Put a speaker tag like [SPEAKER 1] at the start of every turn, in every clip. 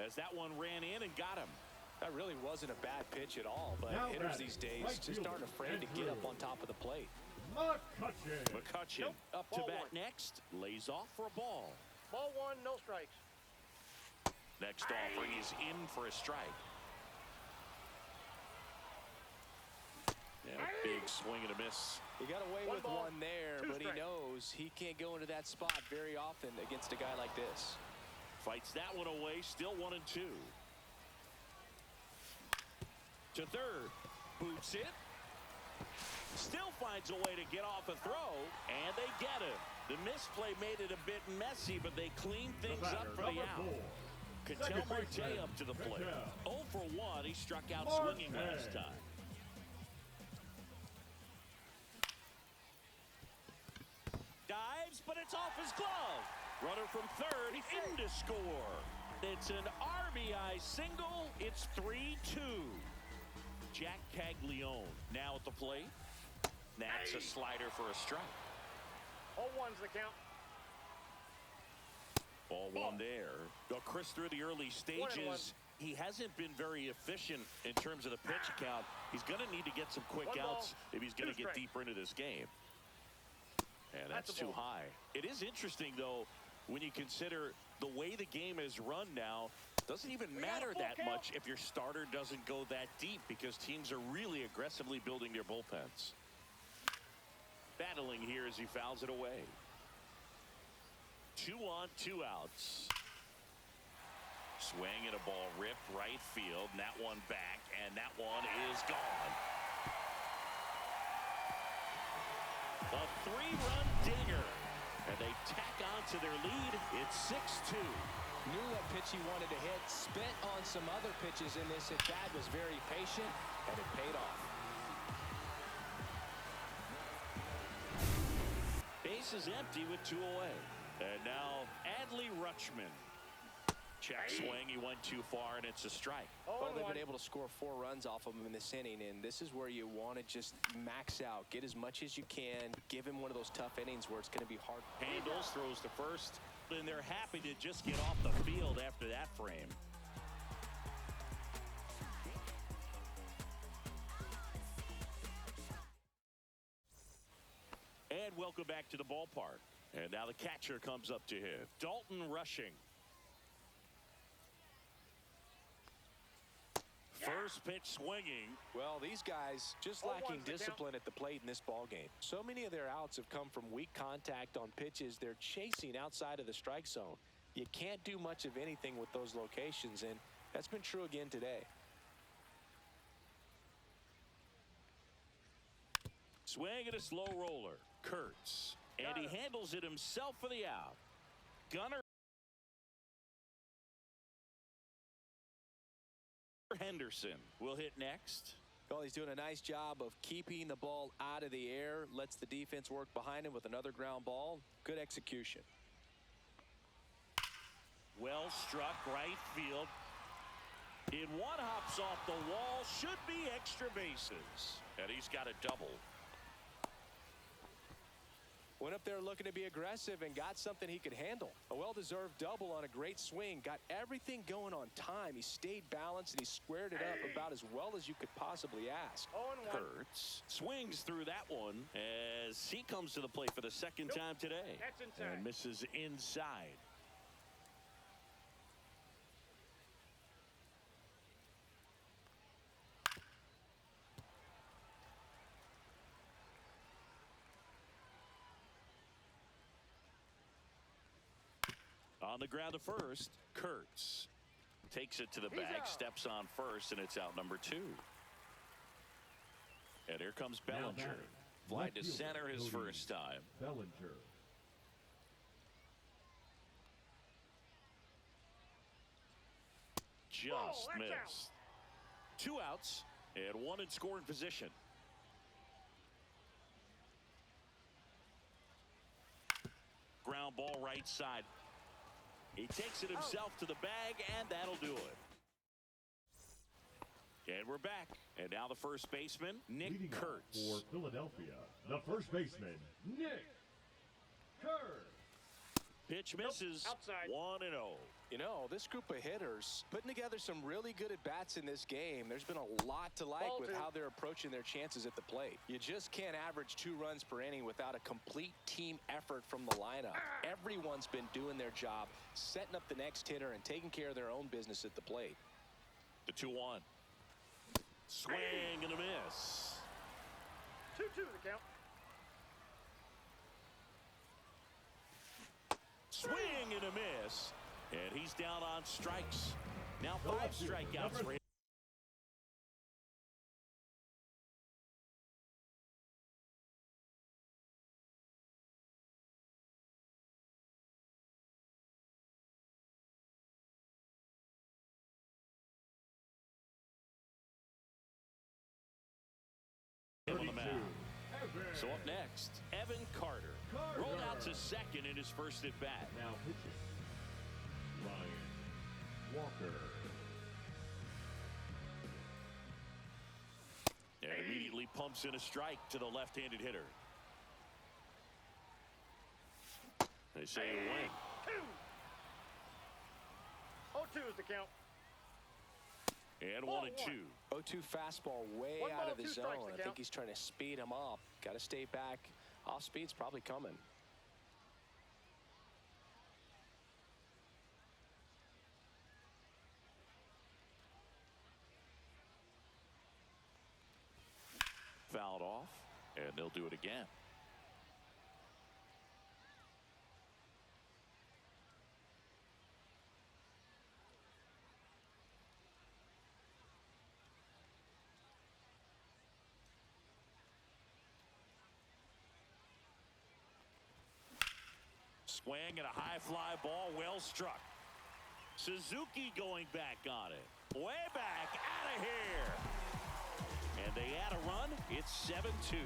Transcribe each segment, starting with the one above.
[SPEAKER 1] as that one ran in and got him.
[SPEAKER 2] That really wasn't a bad pitch at all, but
[SPEAKER 3] now
[SPEAKER 2] hitters these days just aren't afraid to get up on top of the plate.
[SPEAKER 1] McCutchen up to bat next, lays off for a ball.
[SPEAKER 4] Ball one, no strikes.
[SPEAKER 1] Next offering, he's in for a strike. Yeah, big swing and a miss.
[SPEAKER 2] He got away with
[SPEAKER 4] ball,
[SPEAKER 2] one there, but he knows he can't go into that spot very often against a guy like this.
[SPEAKER 1] Fights that one away, still 1-2. To third, boots it. Still finds a way to get off a throw, and they get him. The misplay made it a bit messy, but they clean things up for the out. Ketel Marte up to the plate. 0 for 1. He struck out swinging last time. Dives, but it's off his glove. Runner from third in to score. It's an RBI single. It's 3-2. Jack Caglione now at the plate. That's a slider for a strike.
[SPEAKER 4] 0-1's the count.
[SPEAKER 1] Ball one there. Well, Chris, through the early stages, he hasn't been very efficient in terms of the pitch count. He's going to need to get some quick outs if he's going to get deeper into this game. And that's too high. It is interesting, though, when you consider the way the game is run now. Doesn't even matter that much if your starter doesn't go that deep, because teams are really aggressively building their bullpens. Battling here as he fouls it away. 2 on, 2 outs. Swing and a ball ripped right field, and that one back, and that one is gone. A 3-run dinger, and they tack on to their lead. It's 6-2.
[SPEAKER 2] Knew what pitch he wanted to hit, spent on some other pitches in this at-bat, was very patient, and it paid off.
[SPEAKER 1] Base is empty with 2 away. And now Adley Rutschman. Check swing, he went too far, and it's a strike.
[SPEAKER 2] Well, they've been able to score 4 runs off of him in this inning, and this is where you want to just max out, get as much as you can, give him one of those tough innings where it's going to be hard.
[SPEAKER 1] Handles, throws to first, and they're happy to just get off the field after that frame. And welcome back to the ballpark. And now the catcher comes up to him. Dalton Rushing. First pitch swinging.
[SPEAKER 2] Well, these guys just lacking discipline at the plate in this ball game. So many of their outs have come from weak contact on pitches they're chasing outside of the strike zone. You can't do much of anything with those locations, and that's been true again today.
[SPEAKER 1] Swing and a slow roller. Kurtz. And he handles it himself for the out. Gunnar Henderson will hit next.
[SPEAKER 2] Well, he's doing a nice job of keeping the ball out of the air. Lets the defense work behind him with another ground ball. Good execution.
[SPEAKER 1] Well struck right field. In one, hops off the wall. Should be extra bases. And he's got a double.
[SPEAKER 2] Went up there looking to be aggressive and got something he could handle. A well-deserved double on a great swing. Got everything going on time. He stayed balanced and he squared it up about as well as you could possibly ask.
[SPEAKER 1] Kurtz swings through that one as he comes to the plate for the second time today.
[SPEAKER 4] That's inside.
[SPEAKER 1] And misses inside. On the ground to first, Kurtz takes it to the bag, steps on first, and it's out number 2. And here comes Bellinger. Fly to center his first time.
[SPEAKER 3] Bellinger.
[SPEAKER 1] Just missed. 2 outs and 1 in scoring position. Ground ball right side. He takes it himself to the bag, and that'll do it. And we're back. And now the first baseman, Nick Kurtz.
[SPEAKER 3] For Philadelphia, the first baseman, Nick Kurtz.
[SPEAKER 1] Pitch misses.
[SPEAKER 4] Outside.
[SPEAKER 1] 1-0.
[SPEAKER 2] You know, this group of hitters putting together some really good at-bats in this game. There's been a lot to like
[SPEAKER 4] Ball
[SPEAKER 2] with
[SPEAKER 4] two.
[SPEAKER 2] how they're approaching their chances at the plate. You just can't average 2 runs per inning without a complete team effort from the lineup. Everyone's been doing their job, setting up the next hitter and taking care of their own business at the plate.
[SPEAKER 1] The 2-1. Swing and a miss.
[SPEAKER 4] 2-2 the count.
[SPEAKER 1] Swing and a miss. And he's down on strikes. Now 5 strikeouts for him. On the mound. So up next, Evan Carter. Rolled out to second in his first at bat.
[SPEAKER 3] Now pitching, Ryan Walker.
[SPEAKER 1] And immediately pumps in a strike to the left-handed hitter. They say a win.
[SPEAKER 4] 2. 0-2 is the count.
[SPEAKER 1] And 1-2.
[SPEAKER 2] 0-2 fastball way
[SPEAKER 4] 1
[SPEAKER 2] out
[SPEAKER 4] ball,
[SPEAKER 2] of the
[SPEAKER 4] 2
[SPEAKER 2] zone.
[SPEAKER 4] strikes to
[SPEAKER 2] I think
[SPEAKER 4] count.
[SPEAKER 2] he's trying to speed him up. Got to stay back. Off speed's probably coming.
[SPEAKER 1] Fouled off, and they'll do it again. Swing and a high fly ball, well struck. Suzuki going back on it. Way back, out of here. And they add a run. It's 7-2.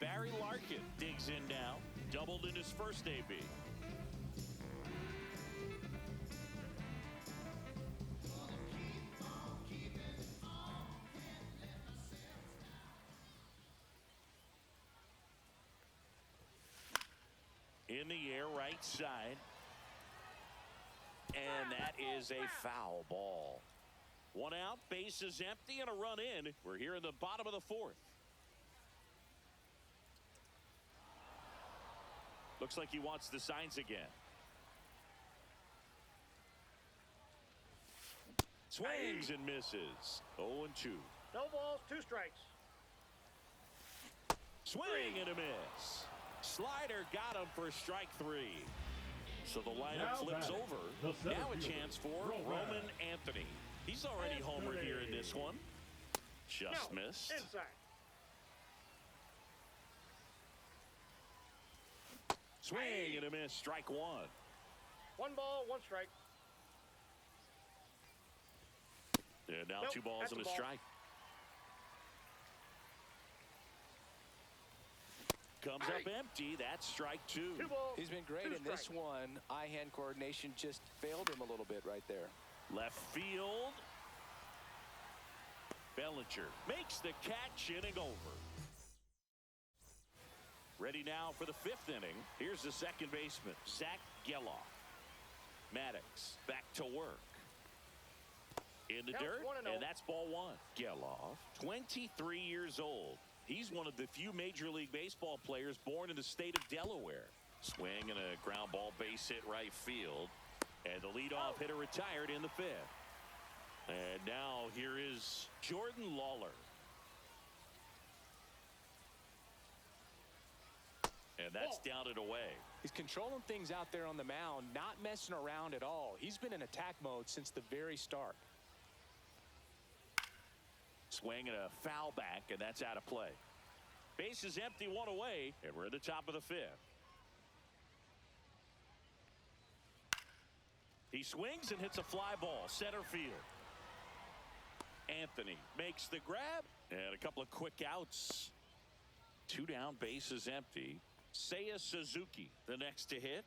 [SPEAKER 1] Barry Larkin digs in now. Doubled in his first AB. In the air, right side. And that is a foul ball. 1 out, bases empty, and a run in. We're here in the bottom of the 4th. Looks like he wants the signs again. Swings and misses. 0-2.
[SPEAKER 4] No balls, 2 strikes.
[SPEAKER 1] Swing and a miss. Slider got him for strike 3. So the lineup flips over. Now a chance for Roman Anthony. He's already homered here in this one. Just missed.
[SPEAKER 4] Inside.
[SPEAKER 1] Swing and a miss. Strike 1.
[SPEAKER 4] 1 ball, 1 strike.
[SPEAKER 1] And now
[SPEAKER 4] Nope,
[SPEAKER 1] 2 balls
[SPEAKER 4] that's
[SPEAKER 1] and
[SPEAKER 4] a
[SPEAKER 1] a
[SPEAKER 4] ball.
[SPEAKER 1] strike. Comes up empty. That's strike 2.
[SPEAKER 4] 2 balls.
[SPEAKER 2] He's been great
[SPEAKER 4] 2
[SPEAKER 2] in this
[SPEAKER 4] strikes.
[SPEAKER 2] one. Eye-hand coordination just failed him a little bit right there.
[SPEAKER 1] Left field. Bellinger makes the catch, inning over. Ready now for the 5th inning. Here's the second baseman, Zach Geloff. Maddox back to work. In the
[SPEAKER 4] Counts
[SPEAKER 1] dirt,
[SPEAKER 4] 1-0.
[SPEAKER 1] and that's ball 1. Geloff, 23 years old. He's one of the few Major League Baseball players born in the state of Delaware. Swing and a ground ball base hit right field. And the leadoff hitter retired in the 5th. And now here is Jordan Lawler. And that's down and away.
[SPEAKER 2] He's controlling things out there on the mound, not messing around at all. He's been in attack mode since the very start.
[SPEAKER 1] Swing and a foul back, and that's out of play. Base is empty, 1 away, and we're at the top of the 5th. He swings and hits a fly ball, center field. Anthony makes the grab, and a couple of quick outs. 2 down, base is empty. Seiya Suzuki, the next to hit.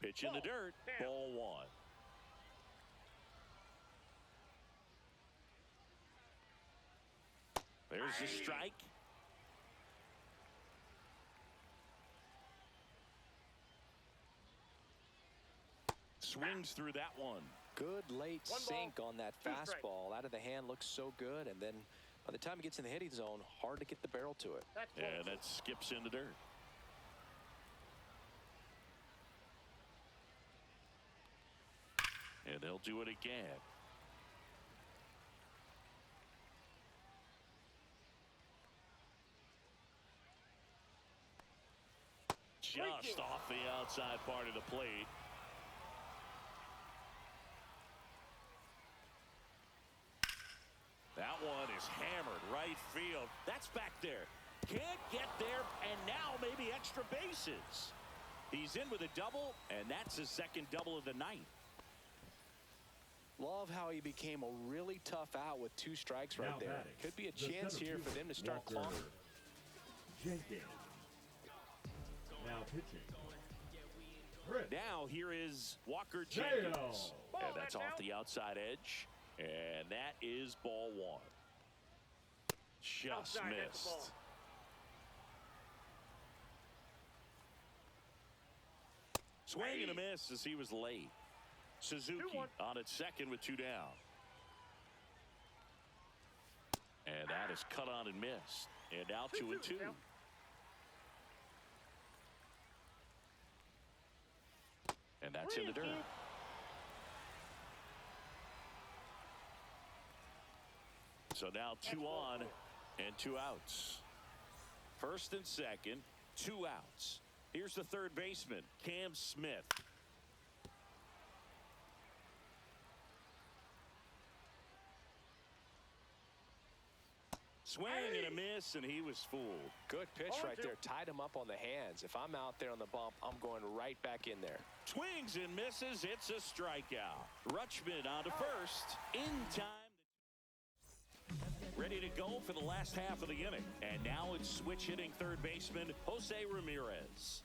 [SPEAKER 1] Pitch in the dirt, ball 1. There's the strike. Swings through that one.
[SPEAKER 2] Good late
[SPEAKER 4] One
[SPEAKER 2] sink
[SPEAKER 4] ball,
[SPEAKER 2] on that
[SPEAKER 4] 2 strikes.
[SPEAKER 2] fastball. Out of the hand, looks so good. And then by the time it gets in the hitting zone, hard to get the barrel to it.
[SPEAKER 4] That's
[SPEAKER 1] And that skips in the dirt. And they'll do it again. Just off the outside part of the plate. That one is hammered right field. That's back there. Can't get there, and now maybe extra bases. He's in with a double, and that's his second double of the night.
[SPEAKER 2] Love how he became a really tough out with 2 strikes right there. Could be a chance here for them to start clawing.
[SPEAKER 3] Jenkins. Now pitching.
[SPEAKER 1] Now here is Walker Jenkins. And that's off the outside edge. And that is ball 1. Just missed. Swing and a miss as he was late. Suzuki on at second with 2 down. And that is cut on and missed. And now 2-2. And that's in the dirt. So now 2 on and 2 outs. First and second, 2 outs. Here's the third baseman, Cam Smith. Swing and a miss, and he was fooled.
[SPEAKER 2] Good pitch right there. Tied him up on the hands. If I'm out there on the bump, I'm going right back in there.
[SPEAKER 1] Swings and misses. It's a strikeout. Rutschman on to first. In time. Ready to go for the last half of the inning. And now it's switch hitting third baseman Jose Ramirez.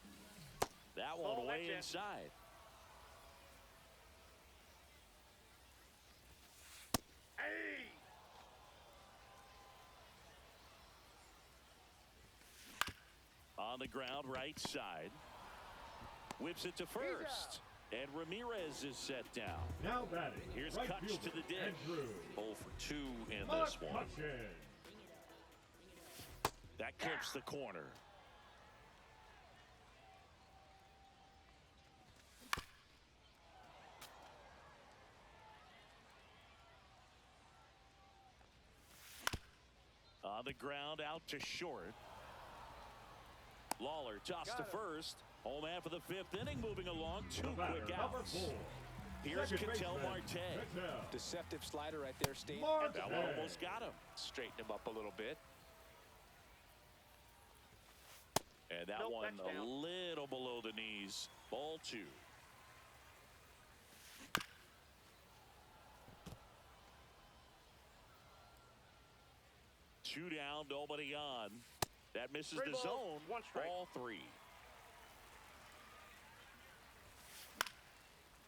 [SPEAKER 1] That one away inside. On the ground, right side. Whips it to first. And Ramirez is set down.
[SPEAKER 3] Now batting.
[SPEAKER 1] Here's
[SPEAKER 3] right
[SPEAKER 1] Kutch to the dish. 0 for 2 in this one. That clips the corner. On the ground, out to short. Lawler tossed to first. Home half of the 5th inning, moving along. 2 quick outs. Here's Ketel Marte.
[SPEAKER 2] Deceptive slider right there, Steve.
[SPEAKER 1] That one almost got him.
[SPEAKER 2] Straighten him up a little bit.
[SPEAKER 1] And that one a little below the knees. Ball 2. Two down, nobody on. That misses the zone. Ball 3.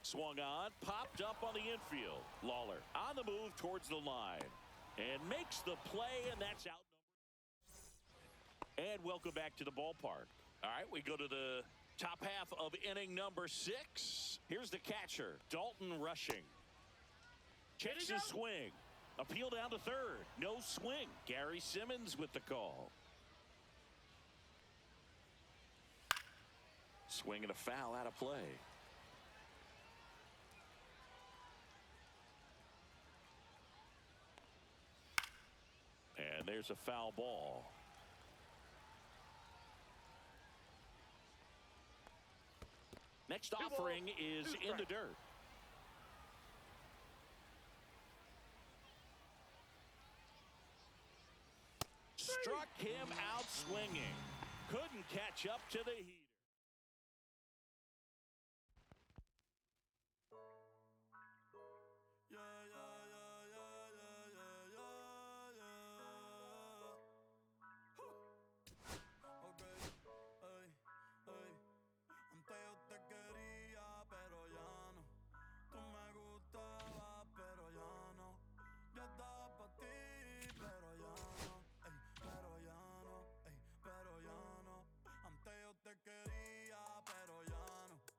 [SPEAKER 1] Swung on, popped up on the infield. Lawler on the move towards the line. And makes the play, and that's out. And welcome back to the ballpark. All right, we go to the top half of inning number 6. Here's the catcher, Dalton Rushing. Checks his swing. Appeal down to third. No swing. Gary Simmons with the call. Swing and a foul out of play. And there's a foul ball. Next offering is in the dirt. Struck him out swinging. Couldn't catch up to the heat.